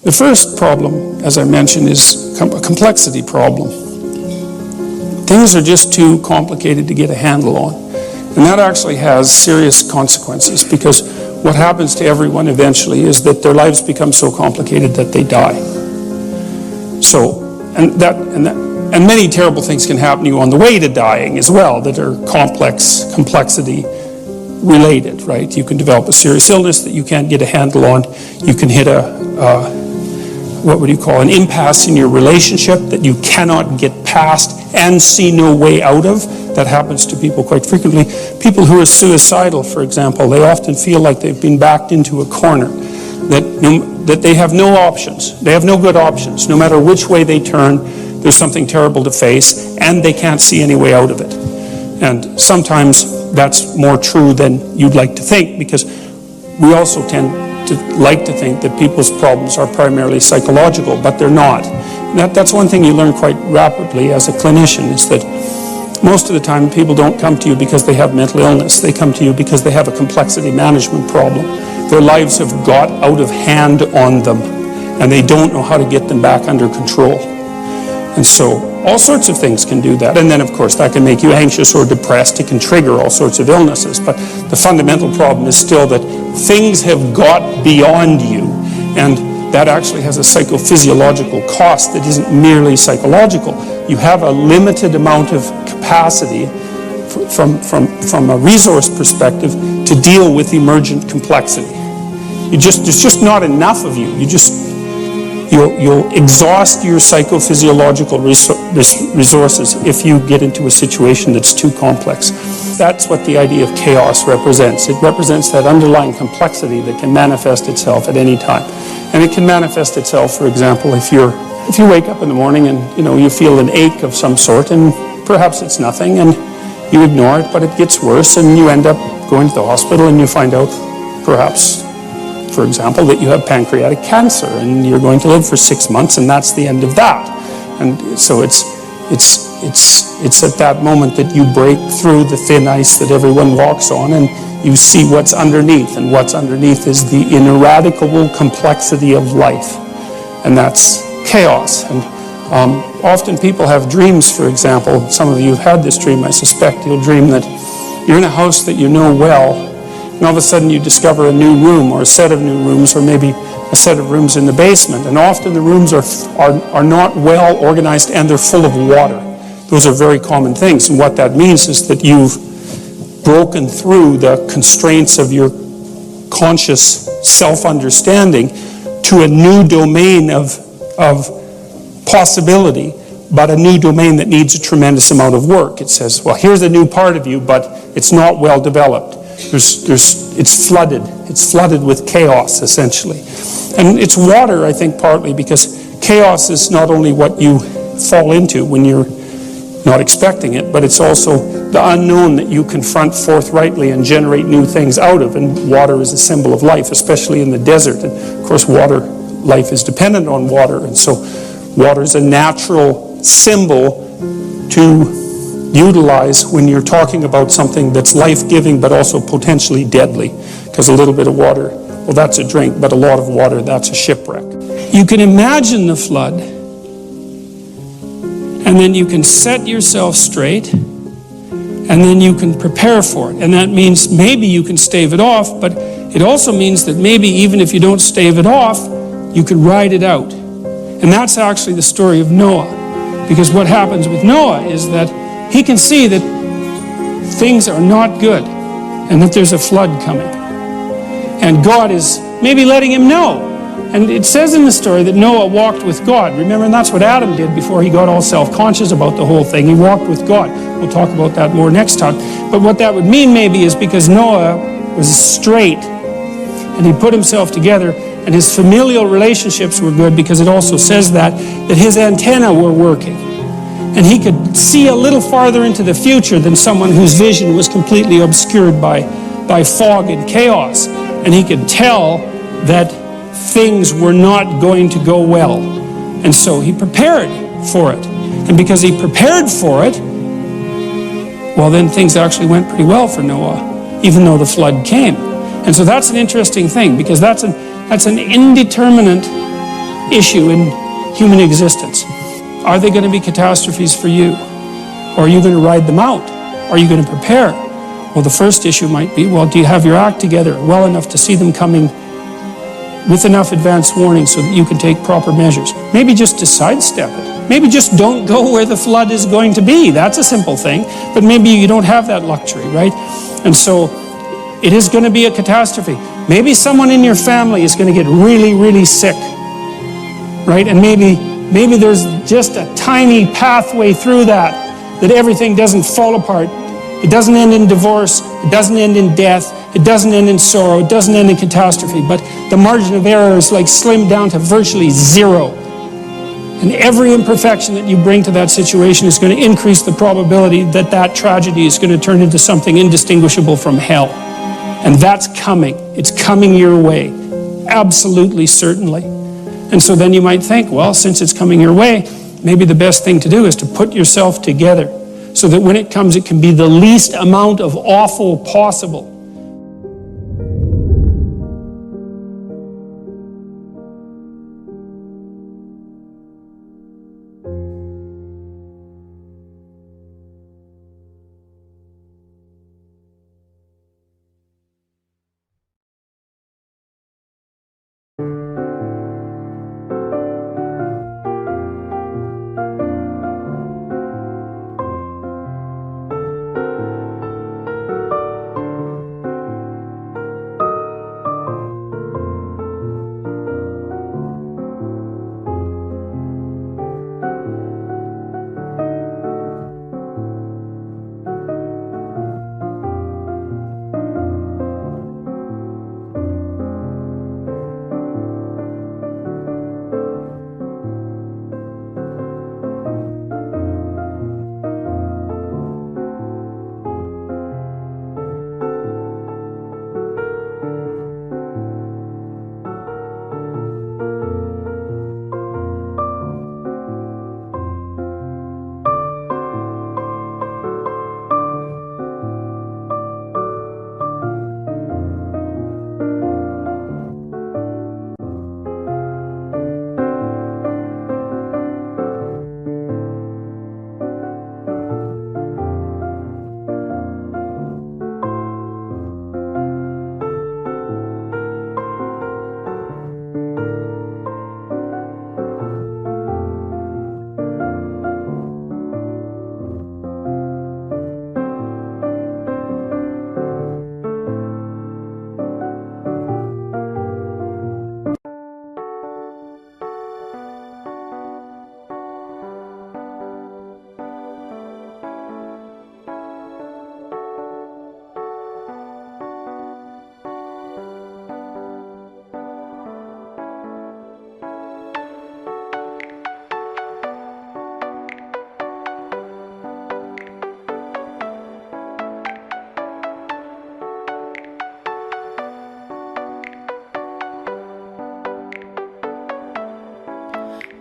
The first problem, as I mentioned, is a complexity problem. Things are just too complicated to get a handle on. And that actually has serious consequences, because what happens to everyone eventually is that their lives become so complicated that they die. So, and many terrible things can happen to you on the way to dying as well that are complexity related, right? You can develop a serious illness that you can't get a handle on. You can hit an impasse in your relationship that you cannot get past and see no way out of. That happens to people quite frequently. People who are suicidal, for example, they often feel like they've been backed into a corner, that they have no options. They have no good options. No matter which way they turn, there's something terrible to face, and they can't see any way out of it. And sometimes that's more true than you'd like to think, because we also tend to like to think that people's problems are primarily psychological, but they're not. That's one thing you learn quite rapidly as a clinician, is that most of the time people don't come to you because they have mental illness. They come to you because they have a complexity management problem. Their lives have got out of hand on them, and they don't know how to get them back under control. And so all sorts of things can do that. And then, of course, that can make you anxious or depressed. It can trigger all sorts of illnesses. But the fundamental problem is still that things have got beyond you, and that actually has a psychophysiological cost that isn't merely psychological. You have a limited amount of capacity from a resource perspective to deal with emergent complexity. There's just not enough of you. You'll exhaust your psychophysiological resources if you get into a situation that's too complex. That's what the idea of chaos represents. It represents that underlying complexity that can manifest itself at any time. And it can manifest itself, for example, if you wake up in the morning and you feel an ache of some sort, and perhaps it's nothing, and you ignore it, but it gets worse, and you end up going to the hospital, and you find out, perhaps, for example, that you have pancreatic cancer, and you're going to live for 6 months, and that's the end of that. And so it's at that moment that you break through the thin ice that everyone walks on, and you see what's underneath, and what's underneath is the ineradicable complexity of life, and that's chaos. And often people have dreams, for example. Some of you have had this dream, I suspect. You'll dream that you're in a house that you know well, and all of a sudden you discover a new room, or a set of new rooms, or maybe a set of rooms in the basement. And often the rooms are not well organized, and they're full of water. Those are very common things, and what that means is that you've broken through the constraints of your conscious self-understanding to a new domain of possibility, but a new domain that needs a tremendous amount of work. It says, well, here's a new part of you, but it's not well developed. It's flooded. It's flooded with chaos, essentially. And it's water, I think, partly because chaos is not only what you fall into when you're not expecting it, but it's also the unknown that you confront forthrightly and generate new things out of. And water is a symbol of life, especially in the desert. And of course, life is dependent on water. And so water is a natural symbol to utilize when you're talking about something that's life-giving but also potentially deadly. Because a little bit of water, well, that's a drink, but a lot of water, that's a shipwreck. You can imagine the flood, and then you can set yourself straight, and then you can prepare for it. And that means maybe you can stave it off, but it also means that maybe even if you don't stave it off, you could ride it out. And that's actually the story of Noah. Because what happens with Noah is that he can see that things are not good, and that there's a flood coming. And God is maybe letting him know. And it says in the story that Noah walked with God. Remember, and that's what Adam did before he got all self-conscious about the whole thing. He walked with God. We'll talk about that more next time. But what that would mean maybe is because Noah was straight, and he put himself together, and his familial relationships were good, because it also says that his antennae were working. And he could see a little farther into the future than someone whose vision was completely obscured by fog and chaos. And he could tell that things were not going to go well. And so he prepared for it. And because he prepared for it, well, then things actually went pretty well for Noah, even though the flood came. And so that's an interesting thing, because that's an indeterminate issue in human existence. Are they going to be catastrophes for you? Or are you going to ride them out? Are you going to prepare? Well, the first issue might be, well, do you have your act together well enough to see them coming with enough advance warning so that you can take proper measures? Maybe just to sidestep it. Maybe just don't go where the flood is going to be. That's a simple thing. But maybe you don't have that luxury, right? And so it is going to be a catastrophe. Maybe someone in your family is going to get really, really sick, right? And maybe there's just a tiny pathway through that everything doesn't fall apart. It doesn't end in divorce. It doesn't end in death. It doesn't end in sorrow. It doesn't end in catastrophe. But the margin of error is like slimmed down to virtually zero. And every imperfection that you bring to that situation is going to increase the probability that that tragedy is going to turn into something indistinguishable from hell. And that's coming. It's coming your way. Absolutely, certainly. And so then you might think, well, since it's coming your way, maybe the best thing to do is to put yourself together so that when it comes, it can be the least amount of awful possible.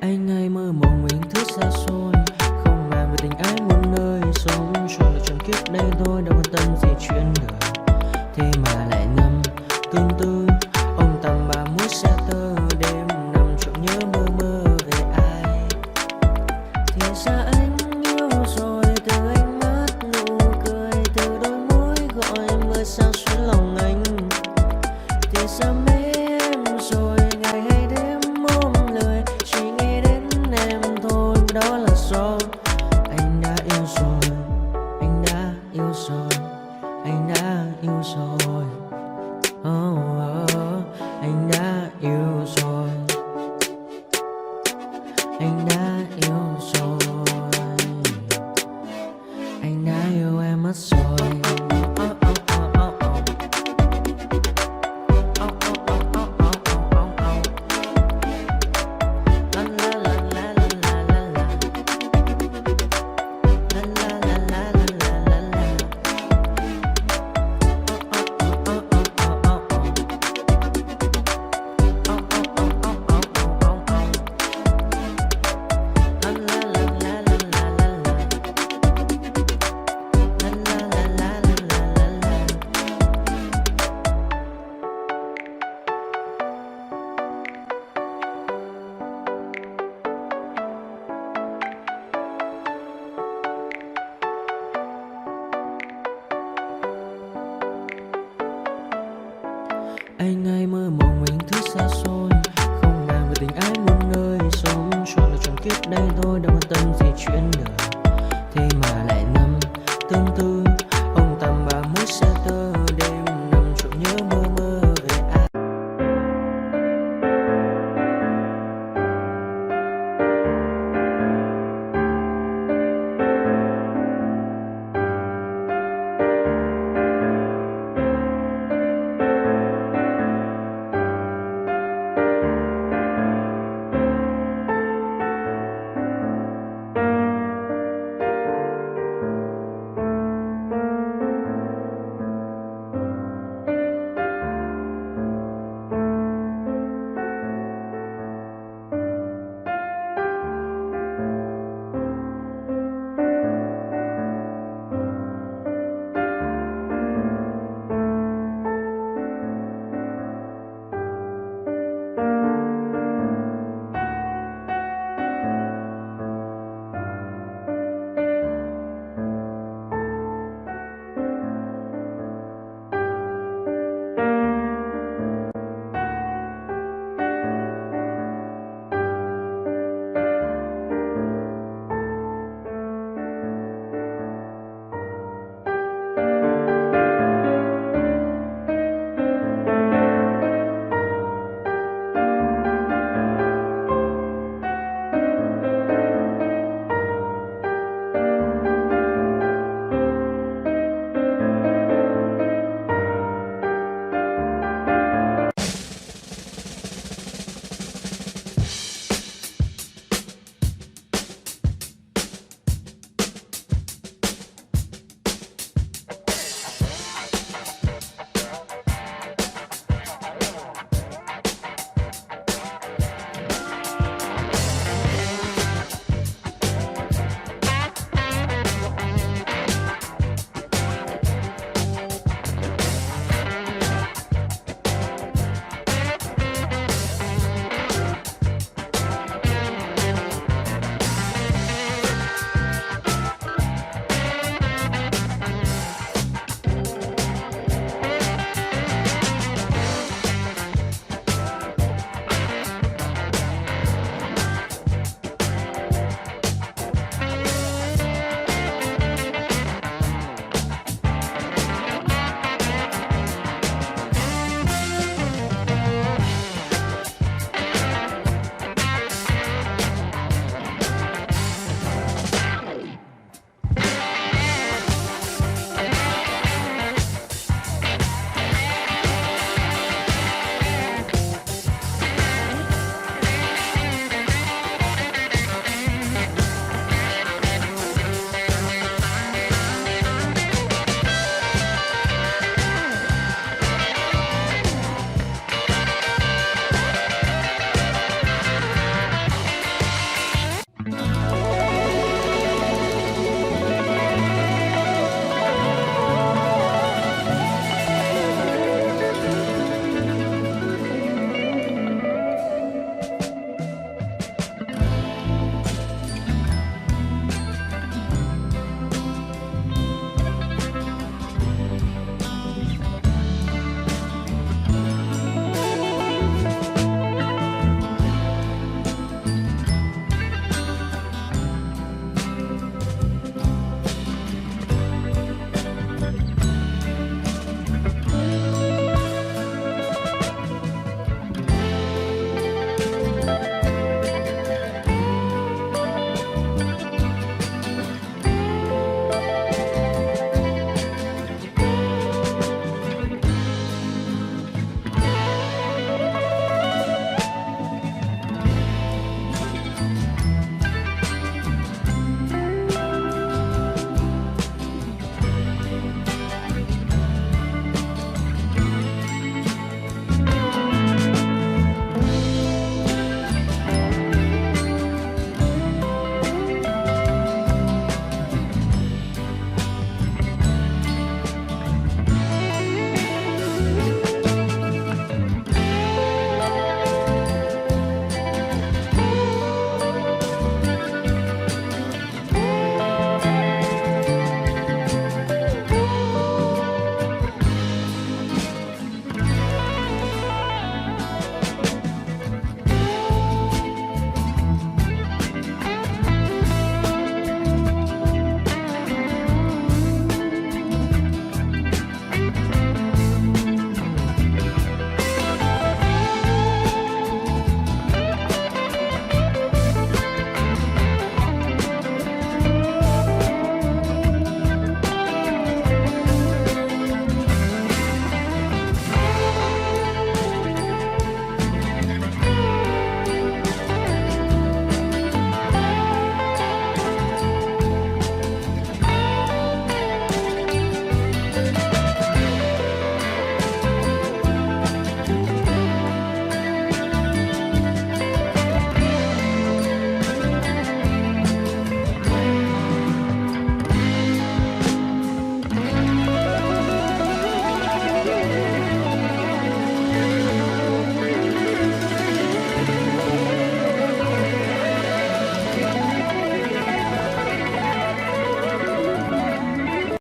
Anh ơi mơ mộng mình thứ xa xôi, không màng về tình ái muôn nơi, sống cho là trọn kiếp đây thôi, đâu quan tâm gì chuyện đời. Thế mà lại ngâm tương tư, ông tầm bà mút xe tơ, đêm nằm trộm nhớ mơ mơ về ai. Thì ra anh yêu rồi, từ ánh mắt nụ cười, từ đôi môi gọi mưa sao xuyến lòng anh. Thì ra mê em rồi, ngày hay đêm ôm lời, chỉ nghĩ đến em thôi, đó là do anh đã yêu rồi, anh đã yêu rồi, anh đã yêu rồi. Oh, oh, anh đã yêu rồi, anh đã yêu rồi, anh đã yêu em mất rồi. Anh ai mơ mộng về những thứ xa xôi, không màng về tình ái muôn nơi. Sống cho là trọn kiếp đây thôi, đâu quan tâm gì chuyện đời, thế mà lại nỡ